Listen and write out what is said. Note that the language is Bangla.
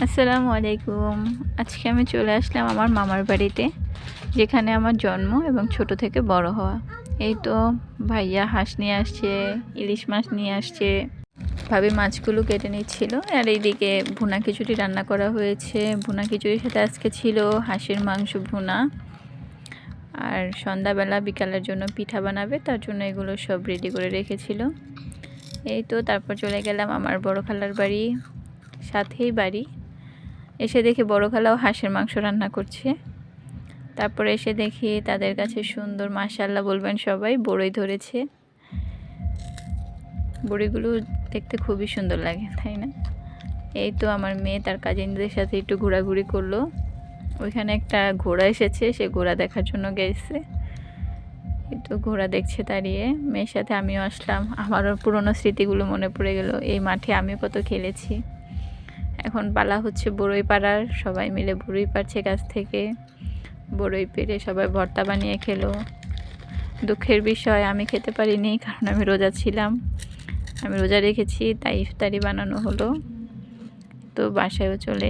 আসসালামু আলাইকুম। আজকে আমি চলে আসলাম আমার মামার বাড়িতে, যেখানে আমার জন্ম এবং ছোট থেকে বড় হওয়া। এই তো ভাইয়া হাঁস নিয়ে আসছে, ইলিশ মাছ নিয়ে আসছে, ভাবি মাছগুলো কেটে নিচ্ছিল। আর এইদিকে ভুনা খিচুড়ি রান্না করা হয়েছে। ভুনা খিচুড়ির সাথে আজকে ছিল হাঁসের মাংস ভুনা। আর সন্ধ্যাবেলা বিকালের জন্য পিঠা বানাবে, তার জন্য এগুলো সব রেডি করে রেখেছিল। এই তো তারপর চলে গেলাম আমার বড় খালার বাড়ি, সাথেই বাড়ি। এসে দেখি বড় খালাও হাঁসের মাংস রান্না করছে। তারপরে এসে দেখি তাদের কাছে সুন্দর, মাশাআল্লাহ বলবেন সবাই, বড়ই ধরেছে। বড়িগুলো দেখতে খুবই সুন্দর লাগে, তাই না? এই তো আমার মেয়ে তার কাজিনদের সাথে একটু ঘোরাঘুরি করলো। ওইখানে একটা ঘোড়া এসেছে, সে ঘোড়া দেখার জন্য গেছে। একটু ঘোড়া দেখছে দাঁড়িয়ে। মেয়ের সাথে আমিও আসলাম। আমারও পুরনো স্মৃতিগুলো মনে পড়ে গেল। এই মাঠে আমিও কত খেলেছি। এখন পালা হচ্ছে বড়ই পাড়ার, সবাই মিলে বড়ই পাড়ছে গাছ থেকে। বড়ই পেড়ে সবাই ভর্তা বানিয়ে খেলো। দুঃখের বিষয় আমি খেতে পারিনি, কারণ আমি রোজা ছিলাম। আমি রোজা রেখেছি, তাই ইফতারি বানানো হলো। তো বাসায়ও চলে